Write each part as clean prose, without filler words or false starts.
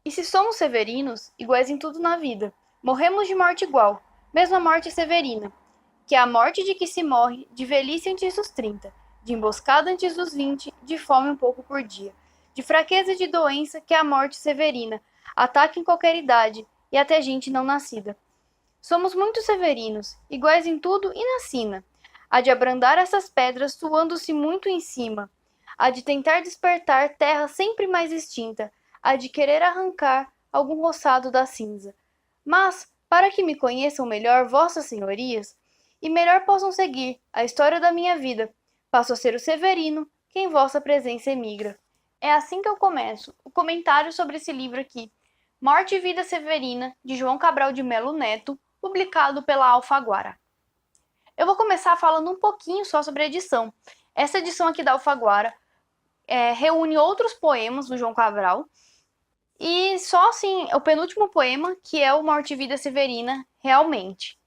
E se somos severinos, iguais em tudo na vida, morremos de morte igual, mesma morte severina, que é a morte de que se morre, de velhice antes dos 30, de emboscada antes dos 20, de fome um pouco por dia, de fraqueza e de doença, que é a morte severina, ataque em qualquer idade, e até gente não nascida. Somos muito severinos, iguais em tudo e na sina. Há de abrandar essas pedras, suando-se muito em cima. Há de tentar despertar terra sempre mais extinta. Há de querer arrancar algum roçado da cinza. Mas, para que me conheçam melhor vossas senhorias, e melhor possam seguir a história da minha vida, passo a ser o Severino, que em vossa presença emigra. É assim que eu começo o comentário sobre esse livro aqui, Morte e Vida Severina, de João Cabral de Melo Neto, publicado pela Alfaguara. Eu vou começar falando um pouquinho só sobre a edição. Essa edição aqui da Alfaguara reúne outros poemas do João Cabral, e só assim, o penúltimo poema, que é o Morte e Vida Severina, realmente.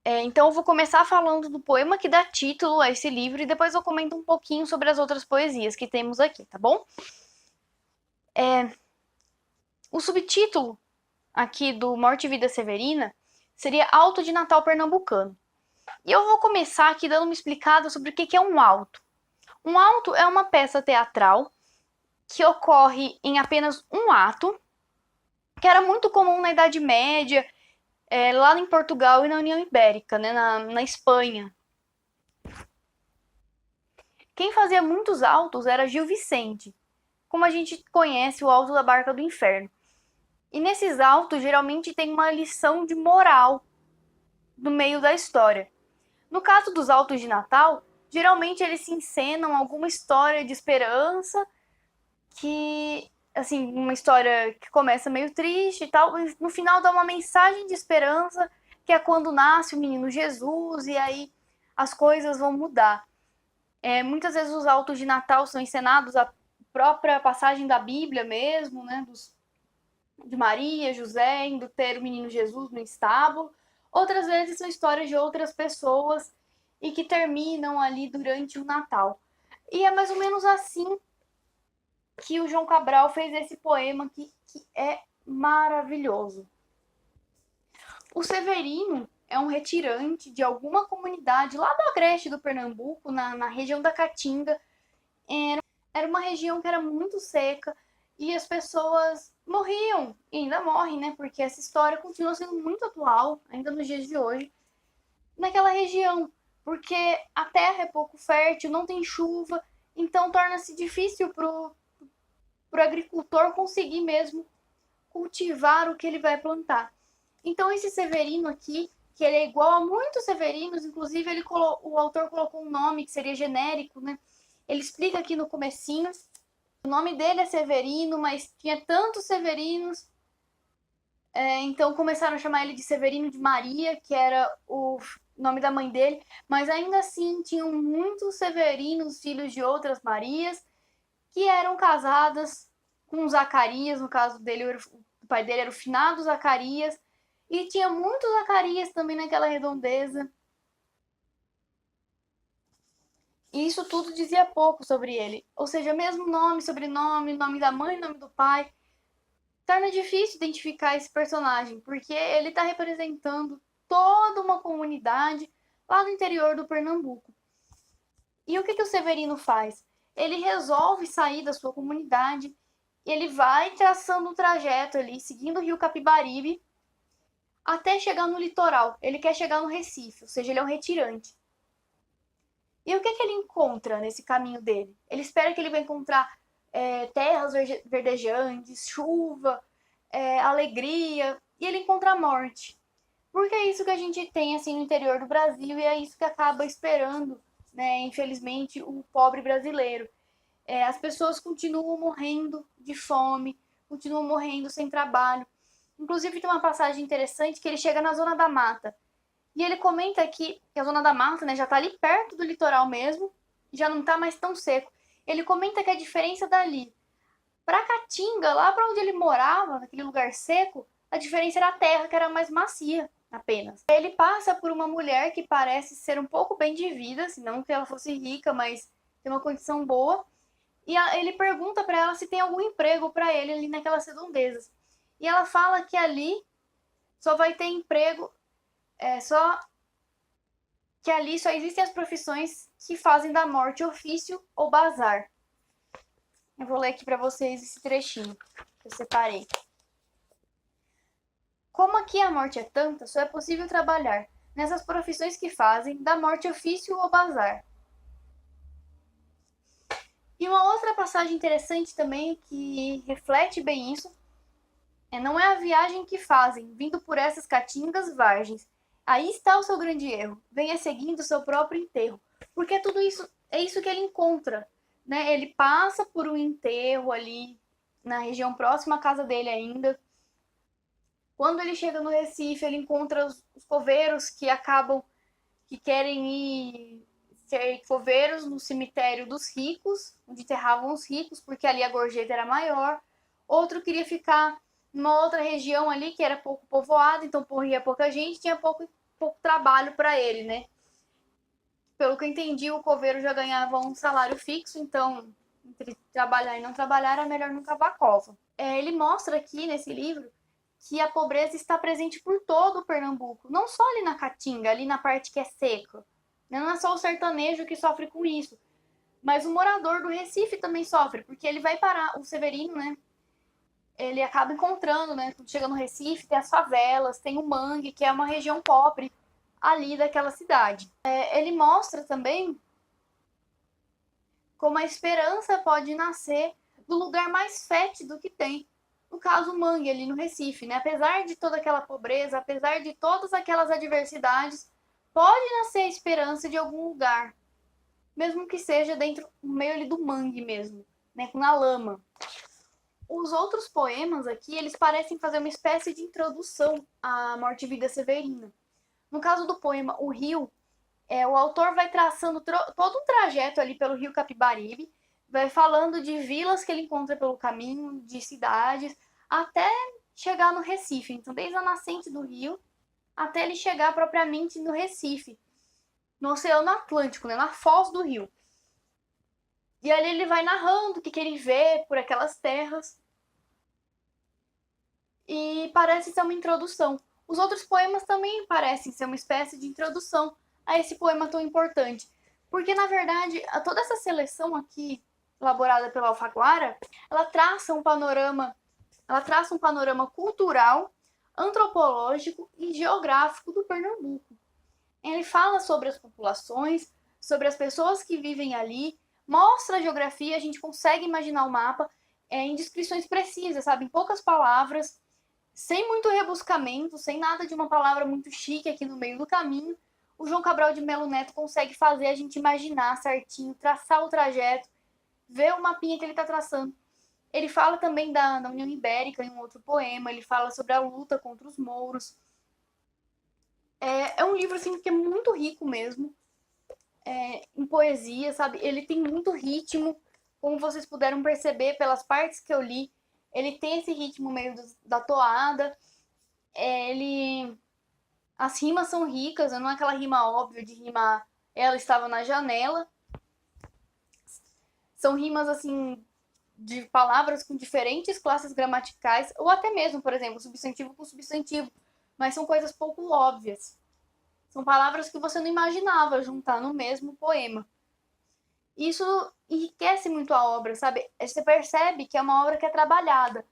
Então eu vou começar falando do poema que dá título a esse livro e depois eu comento um pouquinho sobre as outras poesias que temos aqui, tá bom? O subtítulo aqui do Morte e Vida Severina seria Alto de Natal Pernambucano. E eu vou começar aqui dando uma explicada sobre o que é um alto. Um alto é uma peça teatral que ocorre em apenas um ato, que era muito comum na Idade Média, lá em Portugal e na União Ibérica, né, na Espanha. Quem fazia muitos altos era Gil Vicente, como a gente conhece o Alto da Barca do Inferno. E nesses altos, geralmente tem uma lição de moral no meio da história. No caso dos altos de Natal, geralmente eles se encenam alguma história de esperança, que, assim, uma história que começa meio triste e tal, mas no final dá uma mensagem de esperança, que é quando nasce o menino Jesus e aí as coisas vão mudar. Muitas vezes os altos de Natal são encenados a própria passagem da Bíblia mesmo, né, de Maria, José, indo ter o menino Jesus no estábulo. Outras vezes são histórias de outras pessoas e que terminam ali durante o Natal. E é mais ou menos assim que o João Cabral fez esse poema que é maravilhoso. O Severino é um retirante de alguma comunidade lá do agreste do Pernambuco, na região da Caatinga. Era uma região que era muito seca e as pessoas morriam, e ainda morrem, né? Porque essa história continua sendo muito atual, ainda nos dias de hoje, naquela região, porque a terra é pouco fértil, não tem chuva, então torna-se difícil pro agricultor conseguir mesmo cultivar o que ele vai plantar. Então esse Severino aqui, que ele é igual a muitos Severinos, inclusive o autor colocou um nome que seria genérico, né? Ele explica aqui no comecinho, o nome dele é Severino, mas tinha tantos Severinos, então começaram a chamar ele de Severino de Maria, que era o nome da mãe dele, mas ainda assim tinham muitos Severinos, filhos de outras Marias, que eram casadas com Zacarias, no caso dele, o pai dele era o finado Zacarias, e tinha muitos Zacarias também naquela redondeza. E isso tudo dizia pouco sobre ele. Ou seja, mesmo nome, sobrenome, nome da mãe, nome do pai, torna difícil identificar esse personagem, porque ele está representando toda uma comunidade lá no interior do Pernambuco. E o que o Severino faz? Ele resolve sair da sua comunidade, ele vai traçando um trajeto ali, seguindo o rio Capibaribe, até chegar no litoral. Ele quer chegar no Recife, ou seja, ele é um retirante. E o que ele encontra nesse caminho dele? Ele espera que ele vai encontrar terras verdejantes, chuva, alegria, e ele encontra a morte. Porque é isso que a gente tem assim no interior do Brasil e é isso que acaba esperando, né, infelizmente, o pobre brasileiro. As pessoas continuam morrendo de fome, continuam morrendo sem trabalho. Inclusive tem uma passagem interessante que ele chega na Zona da Mata. E ele comenta que a Zona da Mata, né, já está ali perto do litoral mesmo, já não está mais tão seco. Ele comenta que a diferença dali para Caatinga, lá para onde ele morava, naquele lugar seco, a diferença era a terra, que era mais macia apenas. Ele passa por uma mulher que parece ser um pouco bem de vida, se não que ela fosse rica, mas tem uma condição boa. E ele pergunta para ela se tem algum emprego para ele ali naquelas redondezas. E ela fala que ali só vai ter emprego, que ali só existem as profissões que fazem da morte ofício ou bazar. Eu vou ler aqui para vocês esse trechinho que eu separei. Como aqui a morte é tanta, só é possível trabalhar nessas profissões que fazem da morte ofício ou bazar. E uma outra passagem interessante também que reflete bem isso não é a viagem que fazem, vindo por essas caatingas vargens. Aí está o seu grande erro. Venha seguindo o seu próprio enterro. Porque tudo isso é isso que ele encontra, né? Ele passa por um enterro ali na região próxima à casa dele ainda. Quando ele chega no Recife, ele encontra os coveiros que querem ir ser coveiros no cemitério dos ricos, onde enterravam os ricos, porque ali a gorjeta era maior. Outro queria ficar numa outra região ali que era pouco povoada, então morria pouca gente, tinha pouco trabalho para ele, né? Pelo que eu entendi, o coveiro já ganhava um salário fixo, então entre trabalhar e não trabalhar era melhor não cavar cova. Ele mostra aqui nesse livro que a pobreza está presente por todo o Pernambuco, não só ali na Caatinga, ali na parte que é seca. Não é só o sertanejo que sofre com isso, mas o morador do Recife também sofre, porque ele vai parar, o Severino, né? Ele acaba encontrando, né? Quando chega no Recife, tem as favelas, tem o Mangue, que é uma região pobre ali daquela cidade. Ele mostra também como a esperança pode nascer do lugar mais fétido que tem. No caso, o Mangue, ali no Recife, né? Apesar de toda aquela pobreza, apesar de todas aquelas adversidades, pode nascer a esperança de algum lugar, mesmo que seja dentro, no meio ali do mangue mesmo, né? Na lama. Os outros poemas aqui, eles parecem fazer uma espécie de introdução à Morte e Vida Severina. No caso do poema O Rio, o autor vai traçando todo um trajeto ali pelo rio Capibaribe, vai falando de vilas que ele encontra pelo caminho, de cidades, até chegar no Recife. Então, desde a nascente do rio até ele chegar propriamente no Recife, no Oceano Atlântico, né, na foz do rio. E ali ele vai narrando o que ele vê por aquelas terras. E parece ser uma introdução. Os outros poemas também parecem ser uma espécie de introdução a esse poema tão importante. Porque, na verdade, toda essa seleção aqui, elaborada pela Alfaguara, ela traça um panorama cultural, antropológico e geográfico do Pernambuco. Ele fala sobre as populações, sobre as pessoas que vivem ali, mostra a geografia, a gente consegue imaginar o mapa em descrições precisas, sabe? Em poucas palavras, sem muito rebuscamento, sem nada de uma palavra muito chique aqui no meio do caminho. O João Cabral de Melo Neto consegue fazer a gente imaginar certinho, traçar o trajeto, ver o mapinha que ele está traçando. Ele fala também da União Ibérica em um outro poema, ele fala sobre a luta contra os mouros. É um livro assim, que é muito rico mesmo, em poesia, sabe? Ele tem muito ritmo, como vocês puderam perceber pelas partes que eu li. Ele tem esse ritmo meio da toada. As rimas são ricas, não é aquela rima óbvia de rimar ela estava na janela. São rimas assim de palavras com diferentes classes gramaticais, ou até mesmo, por exemplo, substantivo com substantivo, mas são coisas pouco óbvias. São palavras que você não imaginava juntar no mesmo poema. Isso enriquece muito a obra, sabe? Você percebe que é uma obra que é trabalhada.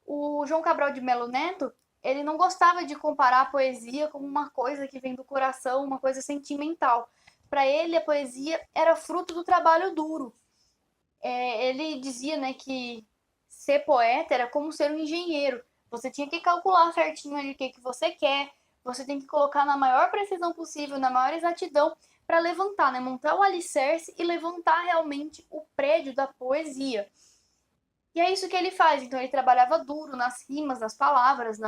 O João Cabral de Melo Neto, ele não gostava de comparar a poesia como uma coisa que vem do coração, uma coisa sentimental. Para ele, a poesia era fruto do trabalho duro. Ele dizia, né, que ser poeta era como ser um engenheiro. Você tinha que calcular certinho ali o que você quer, você tem que colocar na maior precisão possível, na maior exatidão, para levantar, né, montar o alicerce e levantar realmente o prédio da poesia. E é isso que ele faz. Então ele trabalhava duro nas rimas, nas palavras,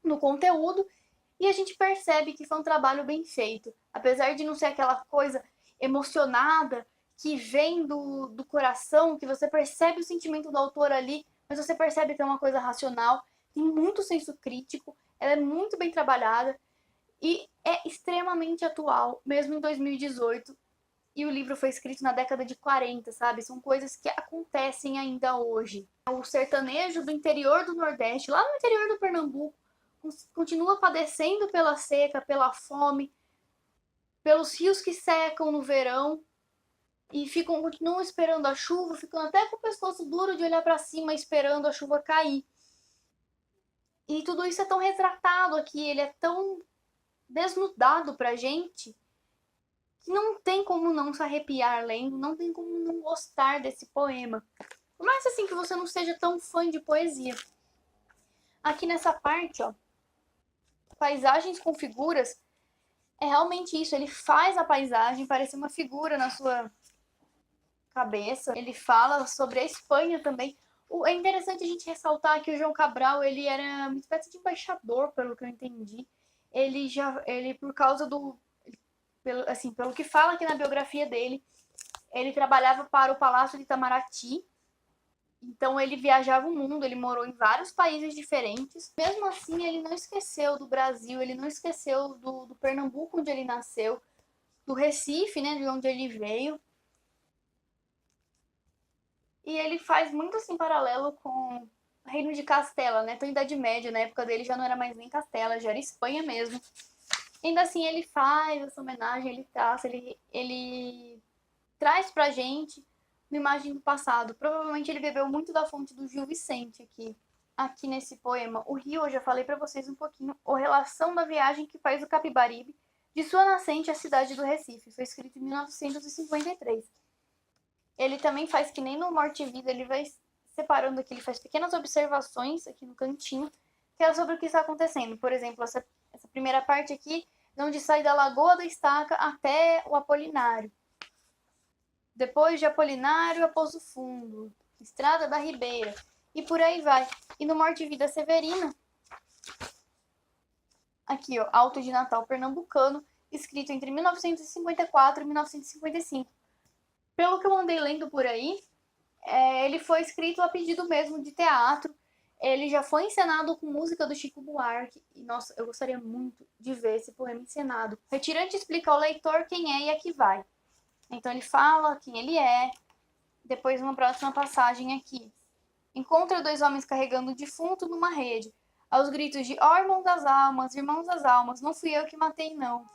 no conteúdo, e a gente percebe que foi um trabalho bem feito. Apesar de não ser aquela coisa emocionada que vem do coração, que você percebe o sentimento do autor ali, mas você percebe que é uma coisa racional, tem muito senso crítico, ela é muito bem trabalhada e é extremamente atual, mesmo em 2018. e o livro foi escrito na década de 40, sabe? São coisas que acontecem ainda hoje. O sertanejo do interior do Nordeste, lá no interior do Pernambuco, continua padecendo pela seca, pela fome, pelos rios que secam no verão e continuam esperando a chuva, ficando até com o pescoço duro de olhar para cima esperando a chuva cair. E tudo isso é tão retratado aqui, ele é tão desnudado pra gente, que não tem como não se arrepiar lendo, não tem como não gostar desse poema. Por mais assim que você não seja tão fã de poesia. Aqui nessa parte, ó, paisagens com figuras, é realmente isso, ele faz a paisagem parecer uma figura na sua cabeça. Ele fala sobre a Espanha também. É interessante a gente ressaltar que o João Cabral, ele era uma espécie de embaixador, pelo que eu entendi. Ele por causa do, pelo que fala aqui na biografia dele, ele trabalhava para o Palácio de Itamaraty. Então ele viajava o mundo, ele morou em vários países diferentes. Mesmo assim, ele não esqueceu do Brasil, ele não esqueceu do Pernambuco, onde ele nasceu, do Recife, né, de onde ele veio. E ele faz muito assim paralelo com o Reino de Castela, né? Então, Idade Média, na época dele já não era mais nem Castela, já era Espanha mesmo. Ainda assim, ele faz essa homenagem, ele traz pra gente uma imagem do passado. Provavelmente ele bebeu muito da fonte do Gil Vicente aqui nesse poema. O rio, eu já falei pra vocês um pouquinho, a relação da viagem que faz o Capibaribe de sua nascente à cidade do Recife. Foi escrito em 1953. Ele também faz que nem no Morte e Vida, ele vai separando aqui, ele faz pequenas observações aqui no cantinho, que é sobre o que está acontecendo. Por exemplo, essa primeira parte aqui, onde sai da Lagoa da Estaca até o Apolinário. Depois de Apolinário a Poço Fundo, Estrada da Ribeira, e por aí vai. E no Morte e Vida Severina, aqui ó, Alto de Natal Pernambucano, escrito entre 1954 e 1955. Pelo que eu andei lendo por aí, ele foi escrito a pedido mesmo de teatro. Ele já foi encenado com música do Chico Buarque. E, nossa, eu gostaria muito de ver esse poema encenado. O retirante explica ao leitor quem é e a que vai. Então ele fala quem ele é. Depois, uma próxima passagem aqui. Encontra dois homens carregando o defunto numa rede. Aos gritos de, ó, irmãos das almas, não fui eu que matei, não.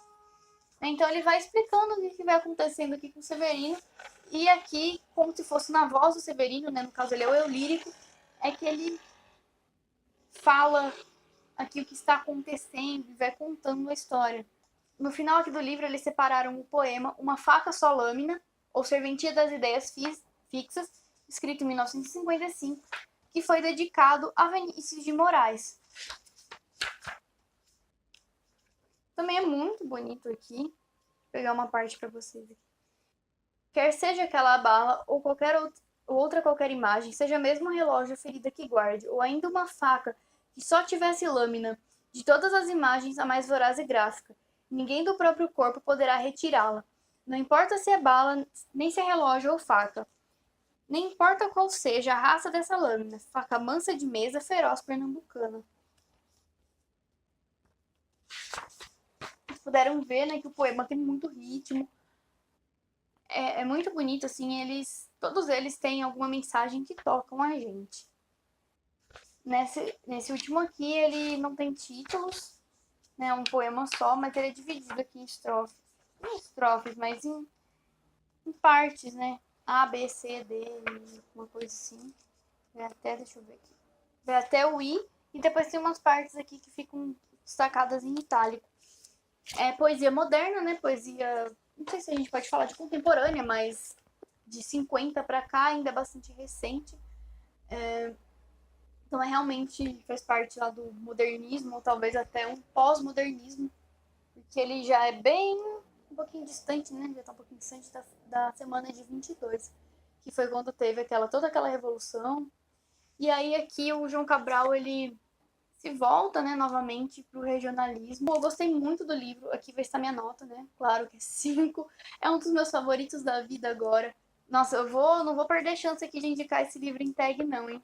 Então ele vai explicando o que vai acontecendo aqui com o Severino. E aqui, como se fosse na voz do Severino, né, no caso ele é o eu lírico, é que ele fala aqui o que está acontecendo e vai contando a história. No final aqui do livro eles separaram o poema Uma Faca Só Lâmina, ou Serventia das Ideias Fixas, escrito em 1955, que foi dedicado a Vinícius de Moraes. Também é muito bonito aqui. Vou pegar uma parte para vocês aqui. Quer seja aquela bala ou qualquer imagem, seja mesmo um relógio, a ferida que guarde, ou ainda uma faca que só tivesse lâmina, de todas as imagens a mais voraz e gráfica, ninguém do próprio corpo poderá retirá-la. Não importa se é bala, nem se é relógio ou faca. Nem importa qual seja a raça dessa lâmina, faca mansa de mesa, feroz pernambucana. Vocês puderam ver, né, que o poema tem muito ritmo. É muito bonito, assim, todos eles têm alguma mensagem que tocam a gente. Nesse último aqui, ele não tem títulos, né, é um poema só, mas ele é dividido aqui em estrofes. Não estrofes, mas em partes, né? A, B, C, D, uma coisa assim. Deixa eu ver aqui. Vai até o I, e depois tem umas partes aqui que ficam destacadas em itálico. É poesia moderna, né? Poesia, não sei se a gente pode falar de contemporânea, mas de 50 para cá ainda é bastante recente. Então realmente faz parte lá do modernismo, ou talvez até um pós-modernismo, porque ele já é bem um pouquinho distante, né? Já tá um pouquinho distante da semana de 22, que foi quando teve toda aquela revolução. E aí aqui o João Cabral, ele se volta, né, novamente para o regionalismo. Eu gostei muito do livro, aqui vai estar minha nota, né? Claro que é 5. É um dos meus favoritos da vida agora. Nossa, não vou perder chance aqui de indicar esse livro em tag, não, hein?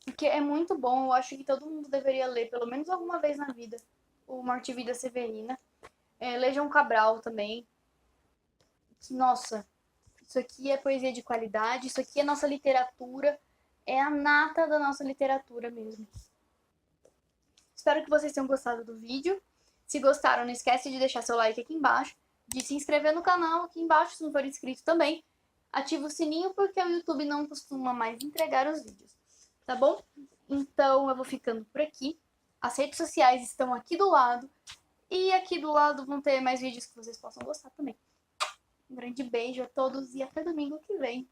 Porque é muito bom, eu acho que todo mundo deveria ler, pelo menos alguma vez na vida, o Morte e Vida Severina. Lê João Cabral também, que, nossa, isso aqui é poesia de qualidade, isso aqui é nossa literatura, é a nata da nossa literatura mesmo. Espero que vocês tenham gostado do vídeo. Se gostaram, não esquece de deixar seu like aqui embaixo, de se inscrever no canal aqui embaixo, se não for inscrito também. Ativa o sininho porque o YouTube não costuma mais entregar os vídeos, tá bom? Então eu vou ficando por aqui. As redes sociais estão aqui do lado. E aqui do lado vão ter mais vídeos que vocês possam gostar também. Um grande beijo a todos e até domingo que vem.